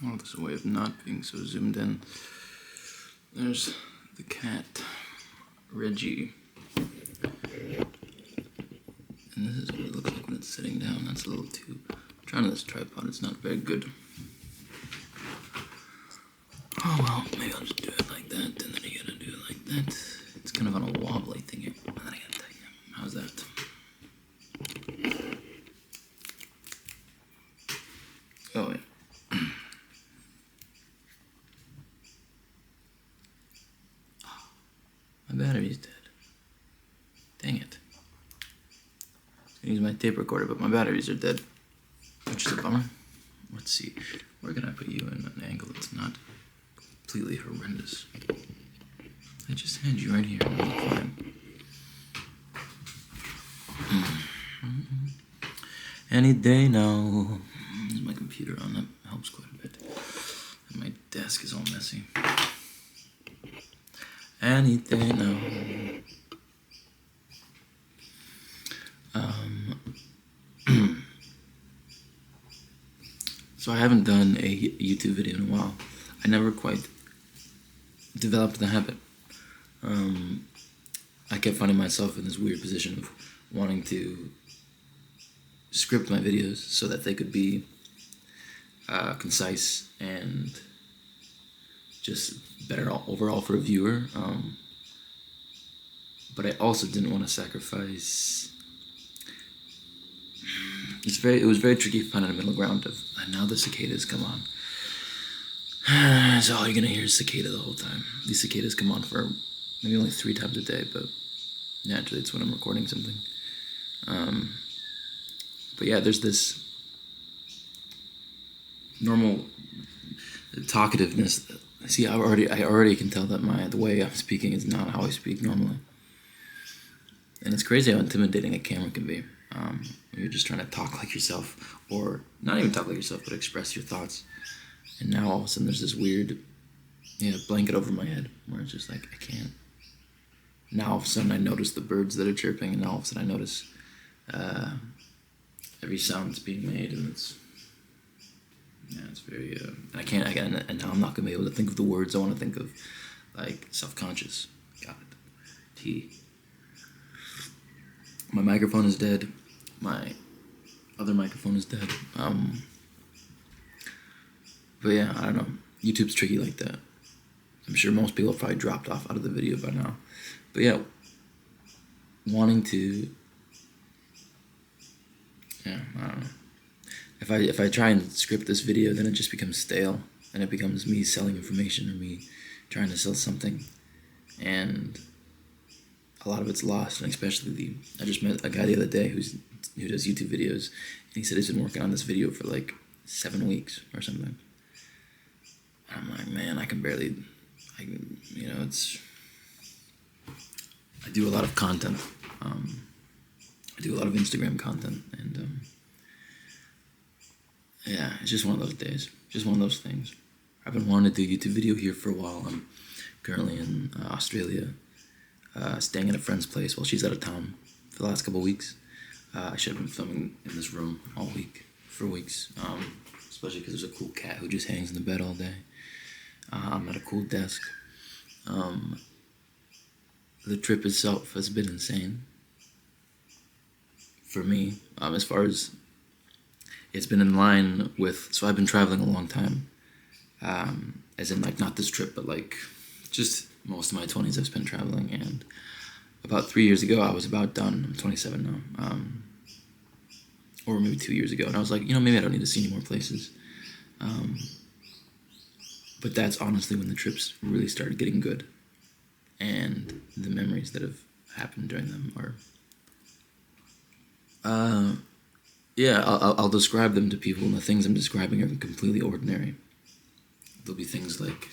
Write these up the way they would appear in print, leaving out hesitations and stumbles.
Oh, there's a way of not being so zoomed in. There's the cat, Reggie. And this is what it looks like when it's sitting down. That's a little too... I'm trying this tripod, it's not very good. Oh well, maybe I'll just do it like that, and then you gotta do it like that. It's kind of on a wobbly thing here. And then I gotta tell you, how's that? Oh yeah. My battery's dead. Dang it. I was gonna use my tape recorder, but my batteries are dead, which is a bummer. Let's see, where can I put you in an angle that's not completely horrendous? I just had you right here. Fine. Any day now. There's my computer on. That helps quite a bit. And my desk is all messy. Any day now. So I haven't done a YouTube video in a while. I never quite developed the habit. I kept finding myself in this weird position of wanting to script my videos so that they could be concise and just better overall for a viewer. But I also didn't want to sacrifice. It was very tricky finding a middle ground of, and now the cicadas come on. So all you're gonna hear is cicada the whole time. These cicadas come on for maybe only 3 times a day, but naturally it's when I'm recording something. But yeah, there's this normal talkativeness. See, I already can tell that the way I'm speaking is not how I speak normally. And it's crazy how intimidating a camera can be. When you're just trying to talk like yourself, or not even talk like yourself, but express your thoughts. And now all of a sudden there's this weird, blanket over my head where it's just like I can't. Now all of a sudden I notice the birds that are chirping, and now all of a sudden I notice every sound that's being made, and it's very. And I can't again, and now I'm not gonna be able to think of the words I want to think of, like self-conscious. Got it. T. My microphone is dead. My other microphone is dead. But yeah, I don't know. YouTube's tricky like that. I'm sure most people have probably dropped off out of the video by now. But yeah, wanting to. Yeah, I don't know. If I try and script this video, then it just becomes stale, and it becomes me selling information or me trying to sell something, and a lot of it's lost. And especially I just met a guy the other day who does YouTube videos, and he said he's been working on this video for like 7 weeks or something. And I'm like, man, I do a lot of content. I do a lot of Instagram content, and yeah, it's just one of those days, just one of those things. I've been wanting to do a YouTube video here for a while. I'm currently in Australia, staying at a friend's place while she's out of town for the last couple of weeks. I should have been filming in this room all week, for weeks, especially because there's a cool cat who just hangs in the bed all day. I'm at a cool desk. The trip itself has been insane for me, as far as it's been in line with, so I've been traveling a long time, as in like not this trip, but like just most of my 20s I've spent traveling, and about 3 years ago I was about done. I'm 27 now, or maybe 2 years ago, and I was like, maybe I don't need to see any more places, but that's honestly when the trips really started getting good, and the memories that have happened during them are, I'll describe them to people, and the things I'm describing are completely ordinary. There'll be things like,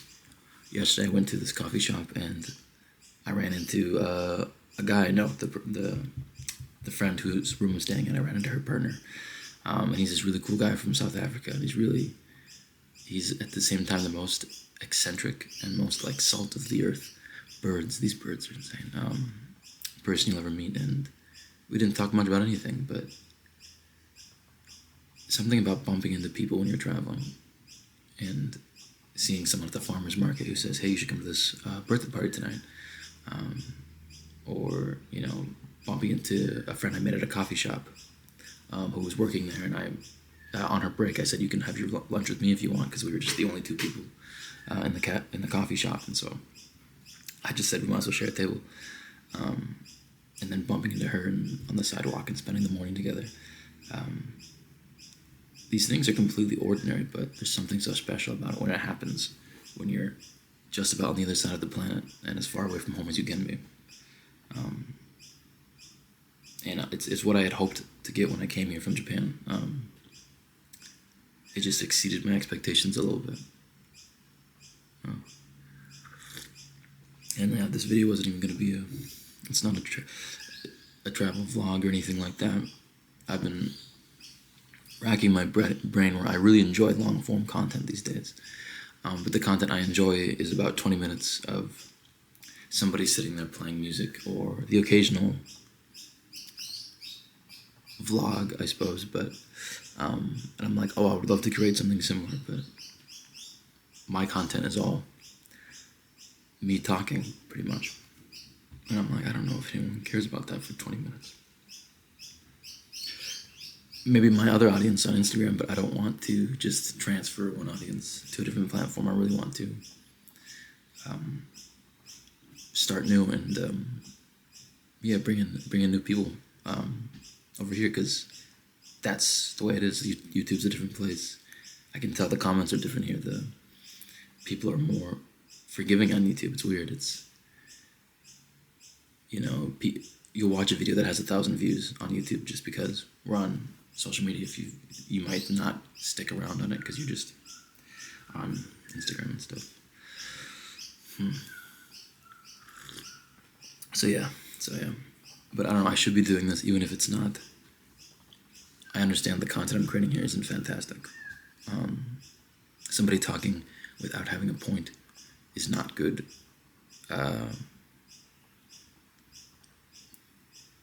yesterday I went to this coffee shop, and I ran into a guy I know, the friend whose room I'm staying in. I ran into her partner, and he's this really cool guy from South Africa, and he's at the same time the most eccentric and most like salt of the earth these birds are insane, person you'll ever meet. And we didn't talk much about anything, but something about bumping into people when you're traveling and seeing someone at the farmer's market who says, hey, you should come to this birthday party tonight. Or, bumping into a friend I met at a coffee shop who was working there, and on her break, I said, you can have your lunch with me if you want, because we were just the only two people in the coffee shop, and so I just said we might as well share a table. And then bumping into her on the sidewalk and spending the morning together. These things are completely ordinary, but there's something so special about it when it happens, when you're just about on the other side of the planet and as far away from home as you can be. And it's what I had hoped to get when I came here from Japan. It just exceeded my expectations a little bit. And this video wasn't even going to be it's not a travel vlog or anything like that. I've been racking my brain where I really enjoy long-form content these days. But the content I enjoy is about 20 minutes of somebody sitting there playing music, or the occasional vlog, I suppose. But and I'm like, I would love to create something similar, but my content is all me talking, pretty much. And I'm like, I don't know if anyone cares about that for 20 minutes. Maybe my other audience on Instagram, but I don't want to just transfer one audience to a different platform. I really want to start new and bring in new people over here, because that's the way it is. YouTube's a different place. I can tell the comments are different here. The people are more forgiving on YouTube. It's weird. It's, you'll watch a video that has 1,000 views on YouTube just because we're on social media. If you might not stick around on it because you're just on Instagram and stuff. So yeah. But I don't know, I should be doing this even if it's not. I understand the content I'm creating here isn't fantastic. Somebody talking without having a point is not good.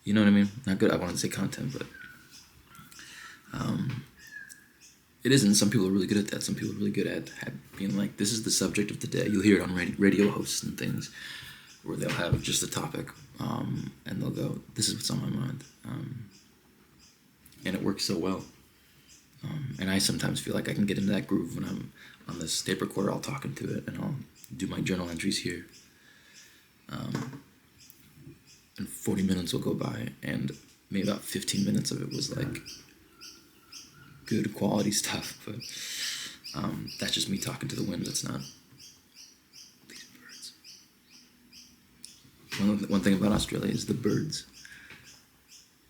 You know what I mean? Not good. I wanted to say content, but it isn't. Some people are really good at that. Some people are really good at being like, this is the subject of the day. You'll hear it on radio hosts and things where they'll have just a topic, and they'll go, this is what's on my mind. And it works so well. And I sometimes feel like I can get into that groove when I'm on this tape recorder. I'll talk into it, and I'll do my journal entries here. And 40 minutes will go by, and maybe about 15 minutes of it was like good quality stuff, but that's just me talking to the wind. That's not these birds. One thing about Australia is the birds.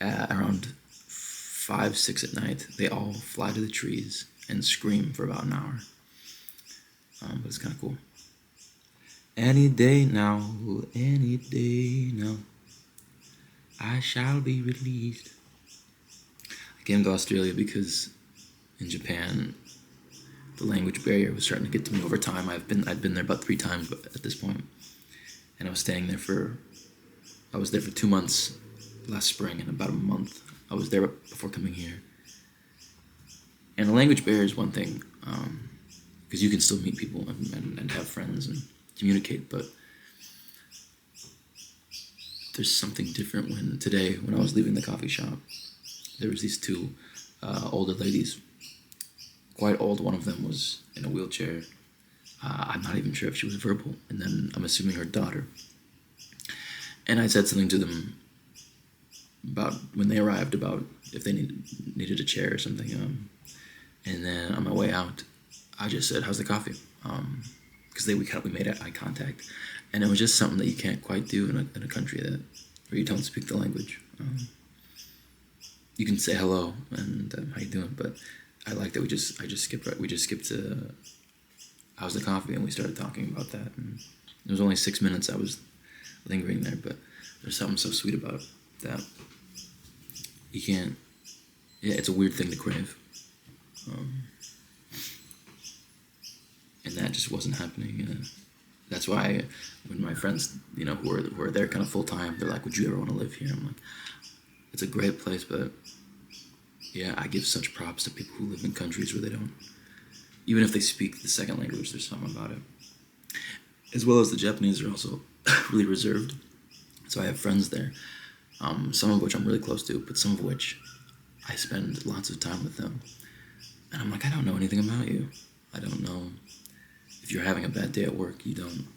Around 5, 6 at night, they all fly to the trees and scream for about an hour. But it's kind of cool. Any day now, I shall be released. I came to Australia because in Japan, the language barrier was starting to get to me over time. I'd been there about 3 times at this point, and I was staying there I was there for 2 months last spring, and about a month I was there before coming here. And the language barrier is one thing, because you can still meet people and have friends and communicate, but there's something different when I was leaving the coffee shop, there was these 2 older ladies, quite old. One of them was in a wheelchair. I'm not even sure if she was verbal, and then I'm assuming her daughter. And I said something to them about when they arrived, about if they needed a chair or something. And then on my way out, I just said, "How's the coffee?" Because we made eye contact, and it was just something that you can't quite do in a country where you don't speak the language. You can say hello and how you doing, but I like that we just skipped to how's the coffee, and we started talking about that. And it was only 6 minutes I was lingering there, but there's something so sweet about that. You can't. Yeah, it's a weird thing to crave. And that just wasn't happening. That's why when my friends, who are there kind of full time, they're like, "Would you ever want to live here?" I'm like, it's a great place, but yeah, I give such props to people who live in countries where even if they speak the second language, there's something about it. As well as the Japanese are also really reserved. So I have friends there, some of which I'm really close to, but some of which I spend lots of time with them. And I'm like, I don't know anything about you. I don't know. If you're having a bad day at work, you don't,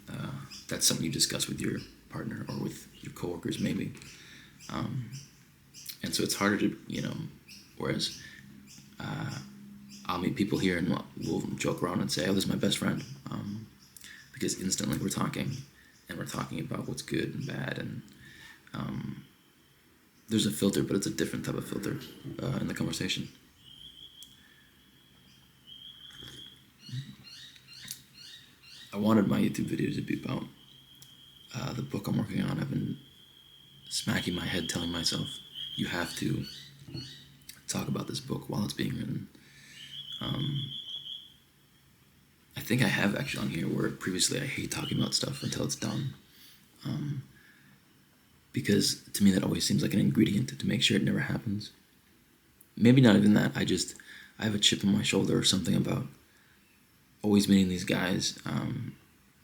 that's something you discuss with your partner or with your coworkers maybe. And so it's harder to, whereas I'll meet people here and we'll joke around and say, oh, this is my best friend. Because instantly we're talking, and we're talking about what's good and bad, and there's a filter, but it's a different type of filter in the conversation. I wanted my YouTube video to be about the book I'm working on. I've been smacking my head telling myself, you have to talk about this book while it's being written. I think I have actually on here where previously I hate talking about stuff until it's done. Because to me that always seems like an ingredient to make sure it never happens. Maybe not even that, I have a chip on my shoulder or something about always meeting these guys,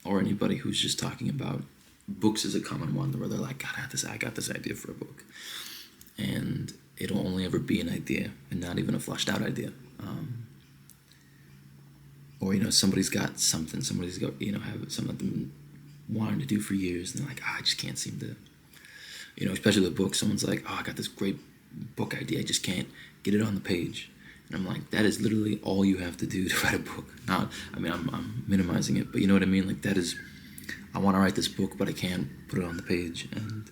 or anybody who's just talking about books is a common one where they're like, God, I got this idea for a book. And it'll only ever be an idea and not even a fleshed out idea. Or, somebody's got something, somebody's got, have something that they've been wanting to do for years, and they're like, I just can't seem to, especially with books, someone's like, I got this great book idea, I just can't get it on the page. And I'm like, that is literally all you have to do to write a book. I'm minimizing it, but you know what I mean? Like, that is, I want to write this book, but I can't put it on the page, and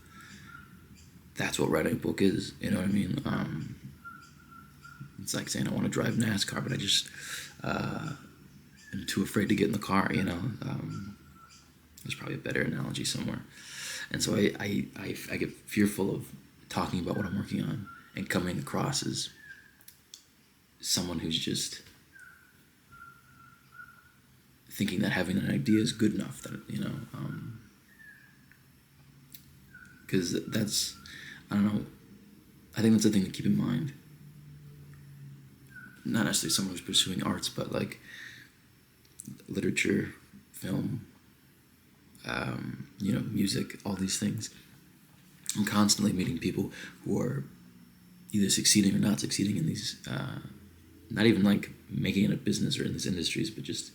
that's what writing a book is, you know what I mean? It's like saying I want to drive NASCAR, but I just, I'm too afraid to get in the car, There's probably a better analogy somewhere. And so I get fearful of talking about what I'm working on and coming across as someone who's just thinking that having an idea is good enough, that, because that's, I don't know, I think that's a thing to keep in mind. Not necessarily someone who's pursuing arts, but like literature, film, music, all these things. I'm constantly meeting people who are either succeeding or not succeeding in these, not even like making it a business or in these industries, but just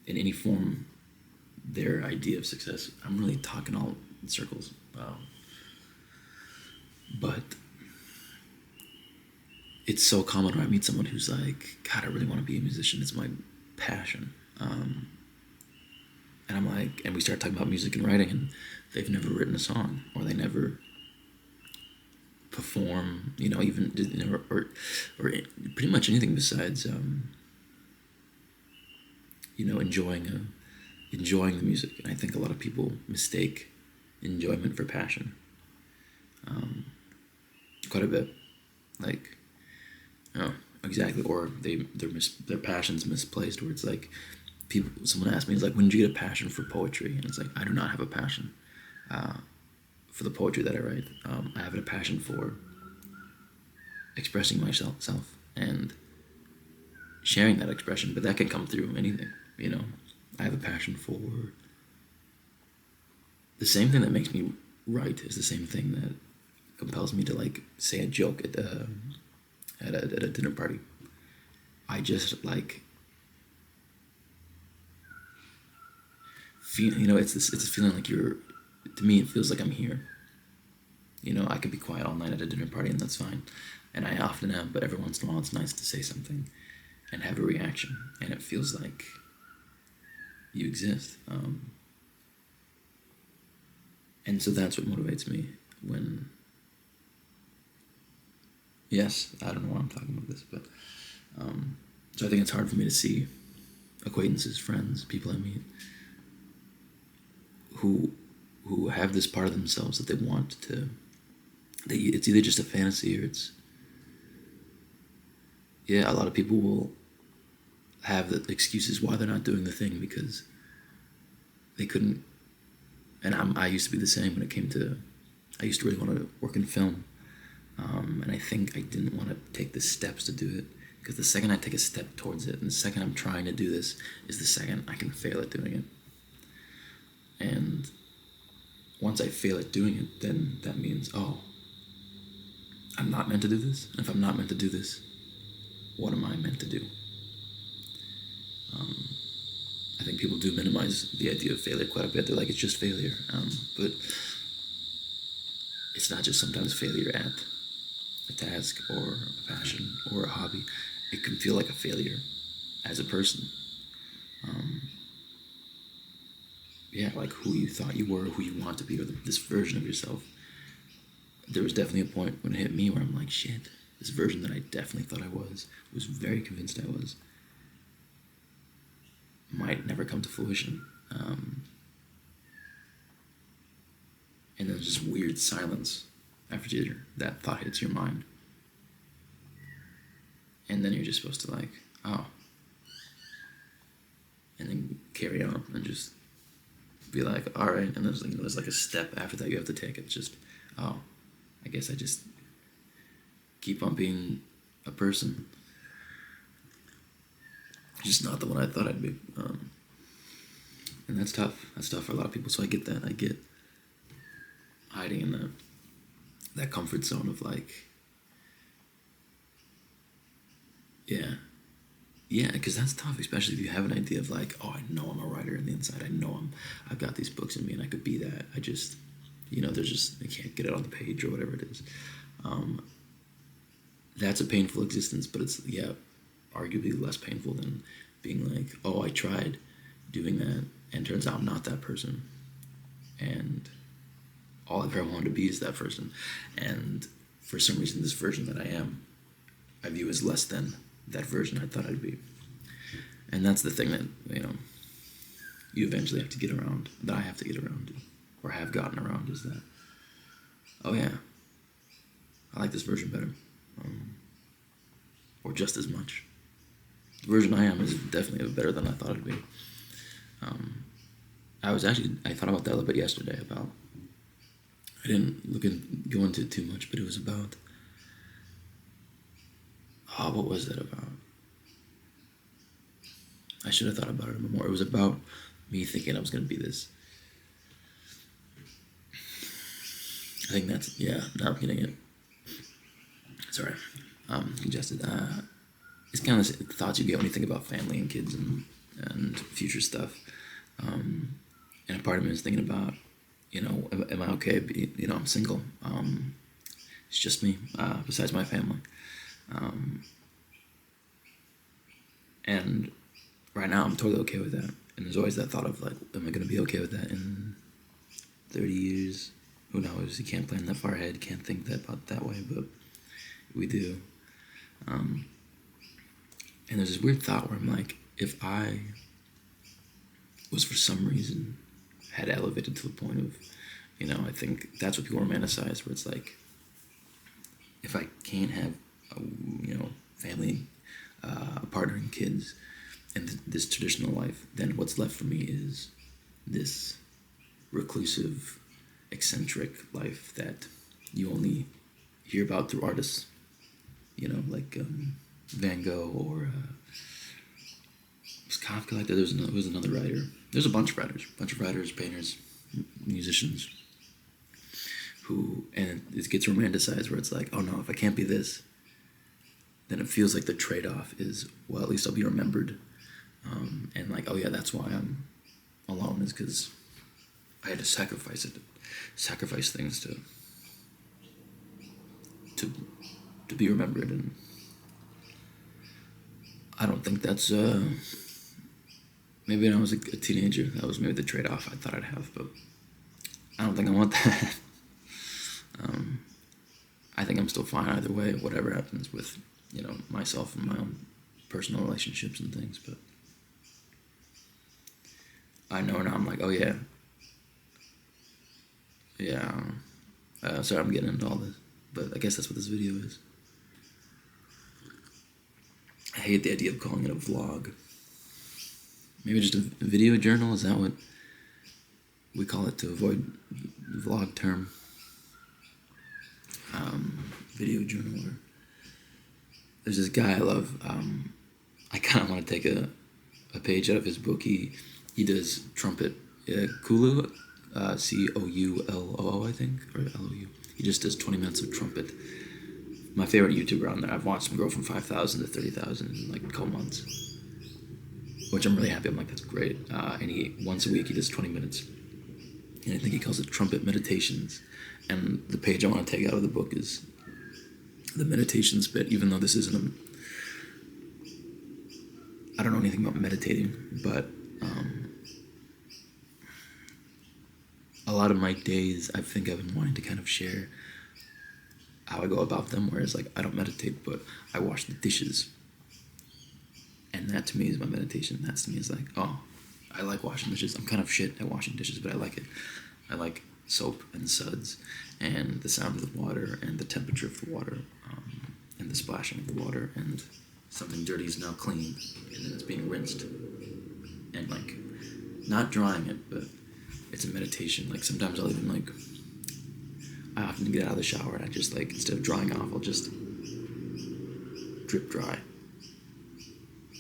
in any form, their idea of success. I'm really talking all in circles. But it's so common when I meet someone who's like, God, I really want to be a musician. It's my passion. And I'm like, and we start talking about music and writing, and they've never written a song, or they never perform, even, or pretty much anything besides, enjoying the music. And I think a lot of people mistake enjoyment for passion. Quite a bit. Like, exactly. Or their passion's misplaced, where it's like, someone asked me, it's like, when did you get a passion for poetry? And it's like, I do not have a passion for the poetry that I write. I have a passion for expressing myself and sharing that expression, but that can come through anything, I have a passion for the same thing that makes me write is the same thing that compels me to, like, say a joke at a dinner party. I just, like, feel, it's a feeling like to me, it feels like I'm here. I could be quiet all night at a dinner party, and that's fine. And I often am, but every once in a while it's nice to say something and have a reaction, and it feels like you exist. And so that's what motivates me when, yes, I don't know why I'm talking about this, but, so I think it's hard for me to see acquaintances, friends, people I meet, who have this part of themselves that they want to, it's either just a fantasy or it's, a lot of people will have the excuses why they're not doing the thing because they couldn't, and I used to be the same when it came to, I used to really want to work in film, and I think I didn't want to take the steps to do it Because the second I take a step towards it, and the second I'm trying to do this, is the second I can fail at doing it. And once I fail at doing it, then that means, oh, I'm not meant to do this. And if I'm not meant to do this, what am I meant to do? I think people do minimize the idea of failure quite a bit. They're like, it's just failure. But it's not just sometimes failure at a task or a passion or a hobby. It can feel like a failure as a person. Yeah, like who you thought you were, who you want to be, or this version of yourself. There was definitely a point when it hit me where I'm like, shit, this version that I definitely thought I was very convinced I was, might never come to fruition. And then there's just weird silence after that thought hits your mind. And then you're just supposed to like, oh. And then carry on and just be like, all right. And there's like a step after that you have to take. It's just, oh, I guess I just keep on being a person. Just not the one I thought I'd be. And that's tough. That's tough for a lot of people. So I get that. I get hiding in that comfort zone of like, yeah, because that's tough, especially if you have an idea of like, oh, I know I'm a writer on the inside. I know I've got these books in me and I could be that. I just, I can't get it on the page or whatever it is. That's a painful existence, but it's, arguably less painful than being like, oh, I tried doing that and turns out I'm not that person. And all I've ever wanted to be is that person. And for some reason, this version that I am, I view as less than that version I thought I'd be. And that's the thing that, you eventually have to get around, that I have to get around to, or have gotten around, is that, oh yeah, I like this version better. Or just as much. The version I am is definitely better than I thought it'd be. I thought about that a little bit yesterday about, I didn't go into it too much, but it was about, what was that about? I should have thought about it more. It was about me thinking I was going to be this. I think that's, now I'm getting it. Sorry, congested. It's kind of the thoughts you get when you think about family and kids and future stuff. And a part of me is thinking about, am I okay? I'm single. It's just me, besides my family. And right now I'm totally okay with that. And there's always that thought of like, am I going to be okay with that in 30 years? Who knows? You can't plan that far ahead. Can't think about that way, but we do. And there's this weird thought where I'm like, if I was for some reason had elevated to the point of, I think that's what people romanticize, where it's like, if I can't have family, a partner and kids, and this traditional life, then what's left for me is this reclusive, eccentric life that you only hear about through artists, like Van Gogh or was Kafka like that? There was another writer. There's a bunch of writers, painters, musicians, and it gets romanticized where it's like, oh no, if I can't be this, then it feels like the trade-off is, well, at least I'll be remembered. And like, oh yeah, that's why I'm alone, is because I had to sacrifice things to be remembered. And I don't think that's, maybe when I was a teenager, that was maybe the trade-off I thought I'd have, but I don't think I want that. I think I'm still fine either way, whatever happens with, myself and my own personal relationships and things, but I know now I'm like, oh yeah. Sorry, I'm getting into all this, but I guess that's what this video is. I hate the idea of calling it a vlog. Maybe just a video journal, is that what we call it to avoid the vlog term? Video journal, or there's this guy I love. I kind of want to take a page out of his book. He does trumpet. Kulu, Couloo, I think, or Lou. He just does 20 minutes of trumpet. My favorite YouTuber on there. I've watched him grow from 5,000 to 30,000 in like a couple months, which I'm really happy. I'm like, that's great. And once a week he does 20 minutes, and I think he calls it Trumpet Meditations. And the page I want to take out of the book is the meditations bit. Even though this isn't I don't know anything about meditating, but a lot of my days, I think I've been wanting to kind of share how I go about them, whereas like I don't meditate, but I wash the dishes. And that to me is my meditation. That to me is like, oh, I like washing dishes. I'm kind of shit at washing dishes, but I like it. I like soap and suds and the sound of the water and the temperature of the water and the splashing of the water, and something dirty is now clean and then it's being rinsed. And like, not drying it, but it's a meditation. Like sometimes I'll even like, I often get out of the shower and I just like, instead of drying off, I'll just drip dry.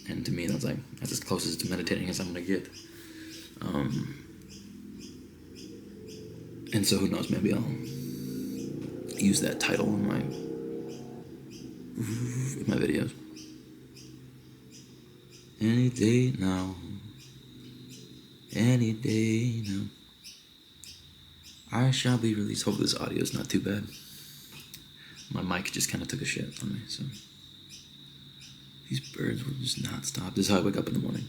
And to me, that's as closest to meditating as I'm gonna get. And so who knows, maybe I'll use that title in my videos. Any day now. Any day now. I shall be released. Hope this audio is not too bad. My mic just kind of took a shit on me, so. These birds will just not stop. This is how I wake up in the morning.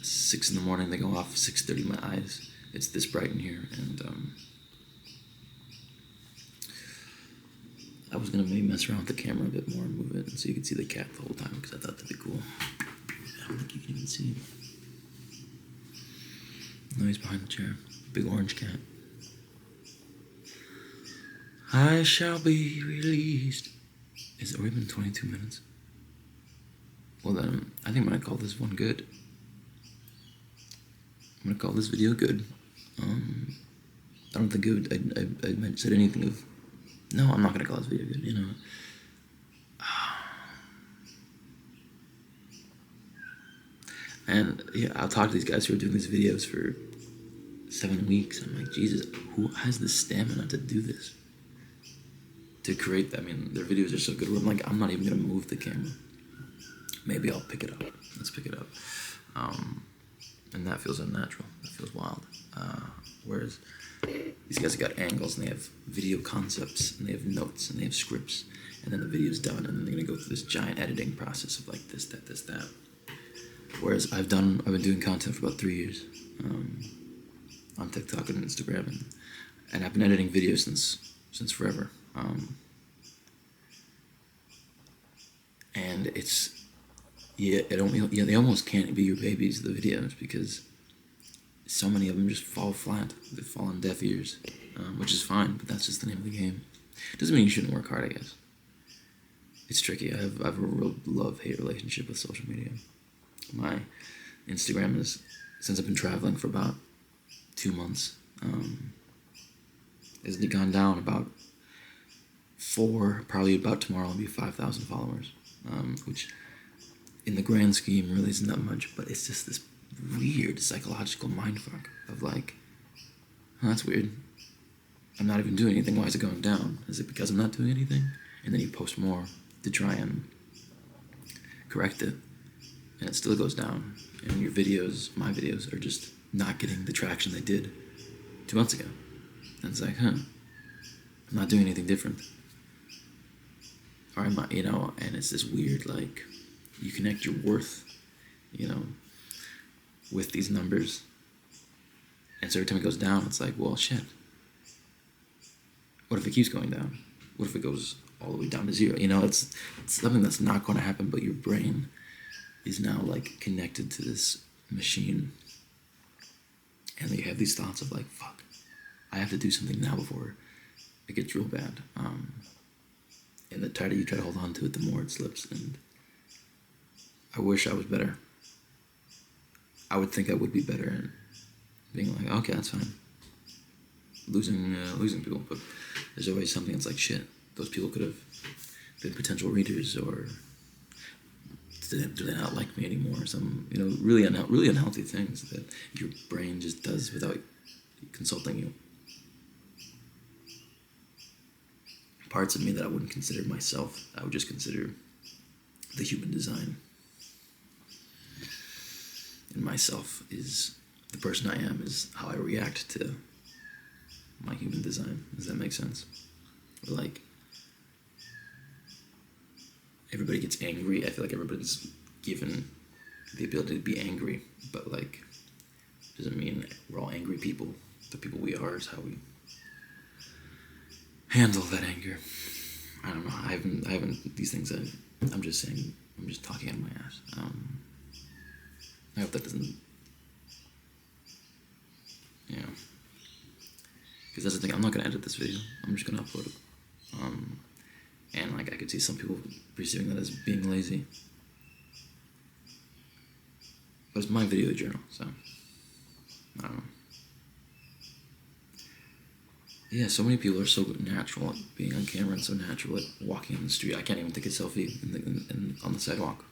6 in the morning, they go off. 6:30, my eyes. It's this bright in here, and I was gonna maybe mess around with the camera a bit more and move it so you could see the cat the whole time, because I thought that'd be cool. I don't think you can even see him. No, he's behind the chair. Big orange cat. I shall be released. Is it already been 22 minutes? Well then, I think I'm gonna call this one good. I'm gonna call this video good. I don't think I said anything of... No, I'm not gonna call this video good, you know. And yeah, I'll talk to these guys who are doing these videos for 7 weeks. I'm like, Jesus, who has the stamina to do this? To create, I mean, their videos are so good where I'm like, I'm not even gonna move the camera. Maybe I'll pick it up. Let's pick it up. And that feels unnatural. That feels wild. Whereas these guys have got angles and they have video concepts and they have notes and they have scripts, and then the video's done and then they're gonna go through this giant editing process of like this, that. Whereas I've been doing content for about 3 years on TikTok and Instagram, and I've been editing videos since forever. And it's they almost can't be your babies, the videos, because so many of them just fall flat. They fall on deaf ears, which is fine, but that's just the name of the game. Doesn't mean you shouldn't work hard, I guess. It's tricky. I have a real love-hate relationship with social media. My Instagram is, since I've been traveling for about 2 months, has gone down about 4, probably about tomorrow will be 5,000 followers, which in the grand scheme really isn't that much, but it's just this weird psychological mindfuck of like, oh, that's weird. I'm not even doing anything. Why is it going down? Is it because I'm not doing anything? And then you post more to try and correct it, and it still goes down. And your videos, my videos, are just not getting the traction they did 2 months ago. And it's like, I'm not doing anything different. Or am I, and it's this weird, like, you connect your worth, with these numbers. And so every time it goes down, it's like, well, shit. What if it keeps going down? What if it goes all the way down to 0? It's something that's not going to happen, but your brain is now, like, connected to this machine. And you have these thoughts of, like, fuck, I have to do something now before it gets real bad. And the tighter you try to hold on to it, the more it slips. And I wish I was better. I would think I would be better at being like, okay, that's fine. Losing people, but there's always something that's like, shit, those people could have been potential readers or do they not like me anymore? Some, really unhealthy things that your brain just does without consulting you. Parts of me that I wouldn't consider myself, I would just consider the human design. And myself is the person I am, is how I react to my human design. Does that make sense? Like, everybody gets angry. I feel like everybody's given the ability to be angry, but like, doesn't mean we're all angry people. The people we are is how we handle that anger. I don't know. I haven't. These things. I'm just saying. I'm just talking out of my ass. I hope that doesn't. Because that's the thing. I'm not gonna edit this video. I'm just gonna upload it. And like, I could see some people perceiving that as being lazy. But it's my video journal, so I don't know. Yeah, so many people are so natural at being on camera and so natural at walking in the street. I can't even take a selfie on the sidewalk.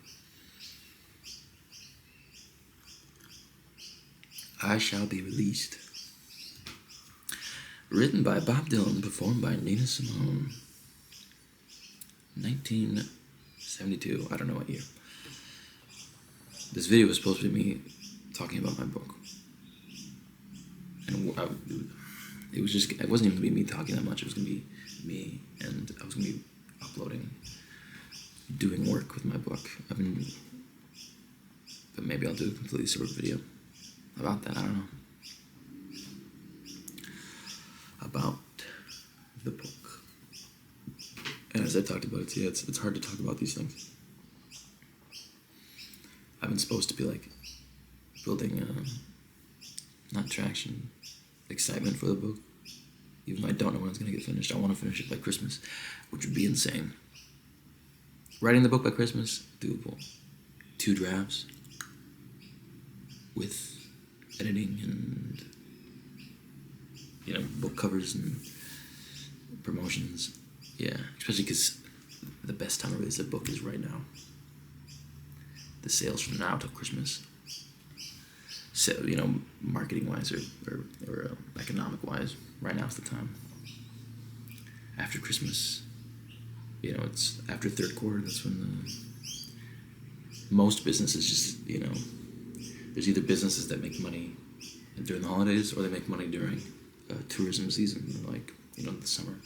I Shall Be Released. Written by Bob Dylan, performed by Nina Simone. 1972, I don't know what year. This video was supposed to be me talking about my book. And it wasn't even going to be me talking that much. It was going to be me, and I was going to be uploading, doing work with my book. But maybe I'll do a completely separate video about that. I don't know. About the book. And as I talked about it, yeah, it's hard to talk about these things. I've been supposed to be like building, not traction, excitement for the book. Even though I don't know when it's going to get finished. I want to finish it by Christmas, which would be insane. Writing the book by Christmas, doable. 2 drafts with editing and, book covers and promotions. Yeah, especially because the best time to release a book is right now. The sales from now till Christmas. So, marketing-wise or economic-wise, right now is the time. After Christmas, it's after third quarter, that's when most businesses just, there's either businesses that make money during the holidays or they make money during tourism season, like, the summer.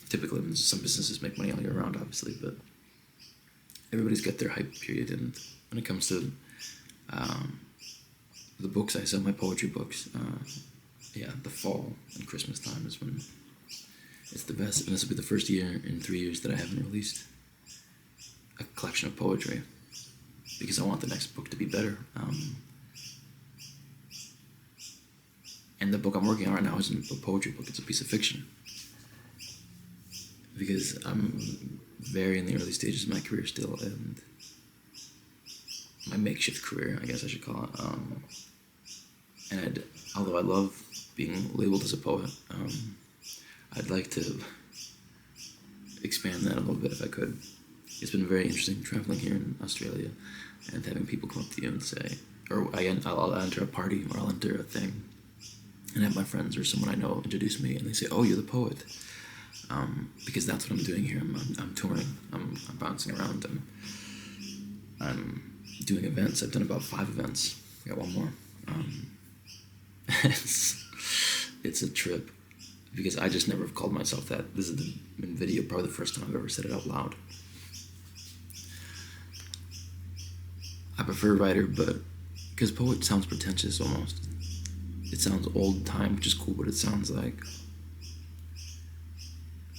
Typically, some businesses make money all year round, obviously, but everybody's got their hype period, and when it comes to the books I sell, my poetry books, the fall and Christmas time is when it's the best. And this will be the first year in 3 years that I haven't released a collection of poetry, because I want the next book to be better. And the book I'm working on right now isn't a poetry book, it's a piece of fiction. Because I'm very in the early stages of my career still, and my makeshift career, I guess I should call it. And although I love being labeled as a poet, I'd like to expand that a little bit if I could. It's been very interesting traveling here in Australia and having people come up to you and say, or I'll enter a party or I'll enter a thing and have my friends or someone I know introduce me, and they say, "Oh, you're the poet." Because that's what I'm doing here. I'm touring. I'm bouncing around. I'm doing events. I've done about 5 events. I got one more. It's a trip, because I just never have called myself that. This is in video, probably the first time I've ever said it out loud. I prefer writer, but because poet sounds pretentious almost. It sounds old time, which is cool, but it sounds like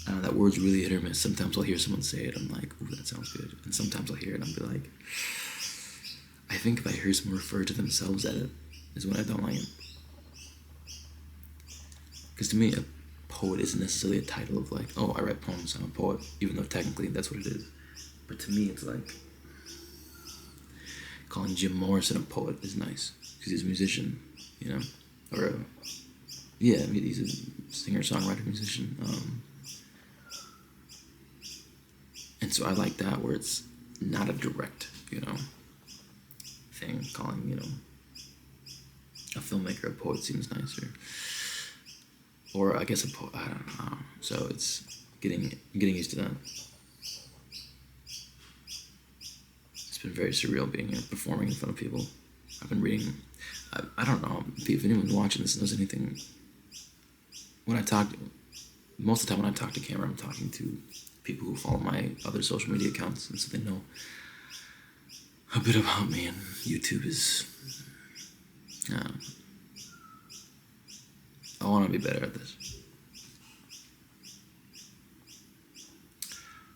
that word's really hit or miss. Sometimes I'll hear someone say it, I'm like, ooh, that sounds good. And sometimes I'll hear it and I'll be like, I think if I hear someone refer to themselves at it, is when I don't like it. Because to me, a poet isn't necessarily a title of like, oh, I write poems, I'm a poet, even though technically that's what it is. But to me, it's like, calling Jim Morrison a poet is nice, because he's a musician, or he's a singer, songwriter, musician. And so I like that, where it's not a direct, thing. Calling, a filmmaker a poet seems nicer. Or I guess a poet, I don't know. So it's getting used to that. It's been very surreal being here, performing in front of people. I've been reading, I don't know if anyone watching this knows anything. When I talk, most of the time when I talk to camera, I'm talking to people who follow my other social media accounts, and so they know a bit about me, and YouTube is, I want to be better at this.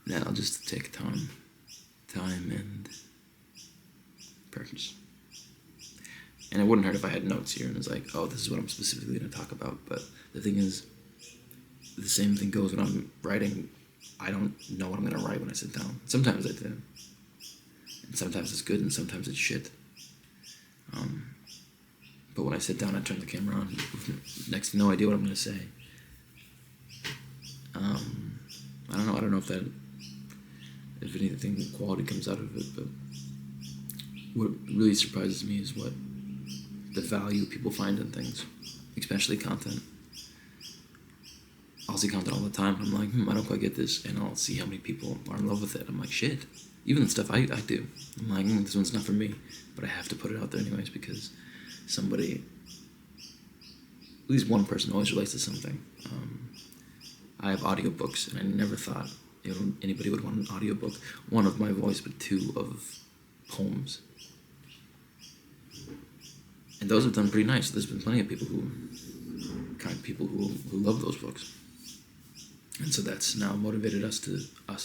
Then I'll just take time and practice. And it wouldn't hurt if I had notes here and it's like, oh, this is what I'm specifically going to talk about. But the thing is, the same thing goes when I'm writing. I don't know what I'm going to write when I sit down. Sometimes I do. And sometimes it's good and sometimes it's shit. But when I sit down, I turn the camera on with next to no idea what I'm going to say. I don't know if anything quality comes out of it, but what really surprises me is what the value people find in things, especially content. I'll see content all the time, and I'm like, I don't quite get this, and I'll see how many people are in love with it. I'm like, shit. Even the stuff I do, I'm like, this one's not for me, but I have to put it out there anyways because somebody, at least one person always relates to something. I have audiobooks, and I never thought anybody would want an audiobook, one of my voice, but two of poems. And those have done pretty nice. There's been plenty of people who love those books. And so that's now motivated us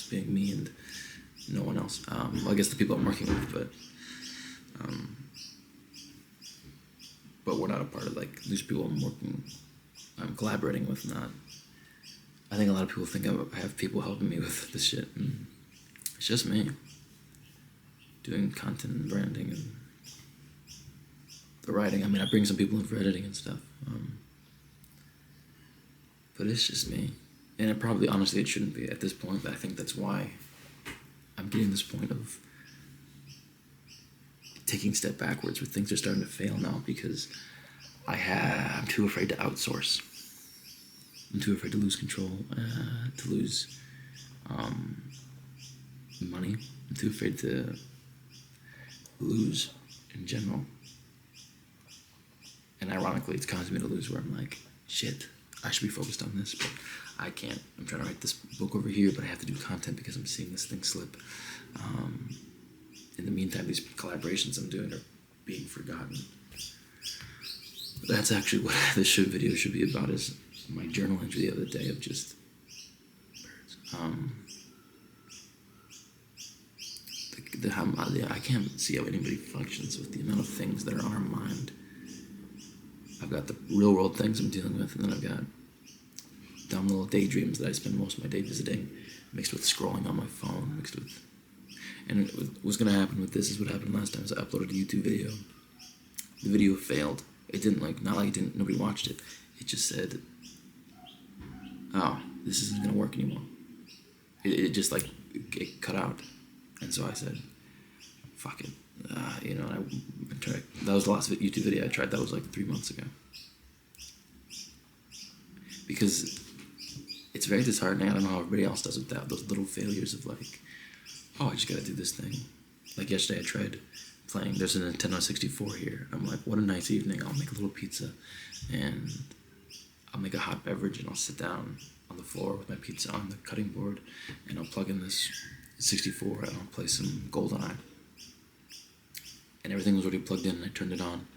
being me and no one else. Well, I guess the people I'm working with, but we're not a part of, like, these people I'm collaborating with, not. I think a lot of people think I have people helping me with this shit, and it's just me doing content and branding and the writing. I mean, I bring some people in for editing and stuff, but it's just me. And it probably, honestly, it shouldn't be at this point, but I think that's why I'm getting this point of taking a step backwards where things are starting to fail now because I'm too afraid to outsource. I'm too afraid to lose control, to lose money. I'm too afraid to lose in general. And ironically, it's causing me to lose where I'm like, shit, I should be focused on this, but I can't. I'm trying to write this book over here, but I have to do content because I'm seeing this thing slip. In the meantime, these collaborations I'm doing are being forgotten. But that's actually what this video should be about, is my journal entry the other day of just birds. I can't see how anybody functions with the amount of things that are on our mind. I've got the real world things I'm dealing with, and then I've got dumb little daydreams that I spend most of my day visiting, mixed with scrolling on my phone, and what's going to happen with this is what happened last time, is I uploaded a YouTube video. The video failed. It didn't, nobody watched it. It just said, oh, this isn't going to work anymore. It just, it cut out. And so I said, fuck it. I tried. That was the last YouTube video I tried. That was 3 months ago. Because it's very disheartening. I don't know how everybody else does with that. Those little failures of oh, I just gotta do this thing. Like yesterday I tried playing, there's a Nintendo 64 here. I'm like, what a nice evening. I'll make a little pizza and I'll make a hot beverage and I'll sit down on the floor with my pizza on the cutting board and I'll plug in this 64 and I'll play some GoldenEye. And everything was already plugged in and I turned it on.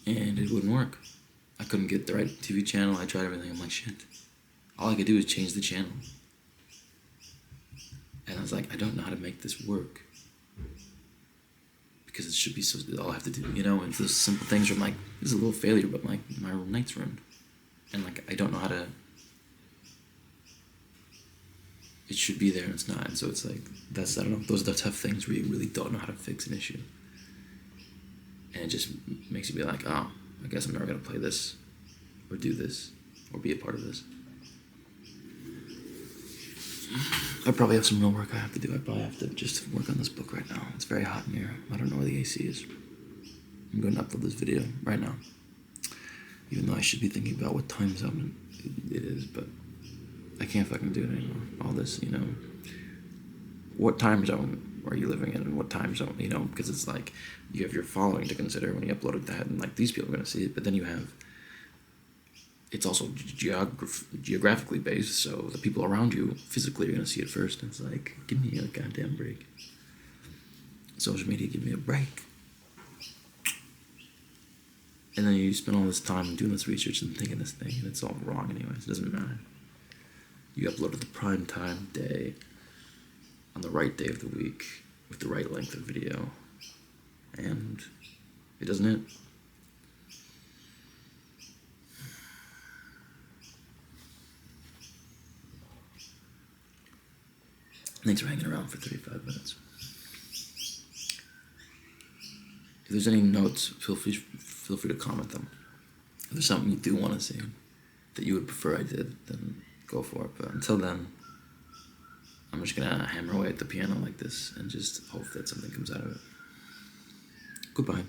And it wouldn't work. I couldn't get the right TV channel. I tried everything. I'm like, shit. All I could do is change the channel. And I was like, I don't know how to make this work. Because it should be so, all I have to do, and those simple things where I'm like, this is a little failure, but my night's ruined. And I don't know how to, it should be there and it's not. And so it's I don't know, those are the tough things where you really don't know how to fix an issue. And it just makes you be like, oh, I guess I'm never going to play this, or do this, or be a part of this. I probably have some real work I have to do. I probably have to just work on this book right now. It's very hot in here. I don't know where the AC is. I'm going to upload this video right now. Even though I should be thinking about what time zone it is, but I can't fucking do it anymore. All this, what time zone are you living in and what time zone, because it's like you have your following to consider when you uploaded that, and like these people are going to see it, but then you have, it's also geographically based, so the people around you physically are going to see it first. And it's like, give me a goddamn break. Social media, give me a break. And then you spend all this time doing this research and thinking this thing, and it's all wrong anyways. It doesn't matter. You uploaded the prime time day on the right day of the week with the right length of video, and it doesn't hit. Thanks for hanging around for 35 minutes. If there's any notes, feel free to comment them. If there's something you do want to see that you would prefer I did, then go for it. But until then, I'm just going to hammer away at the piano like this and just hope that something comes out of it. Goodbye.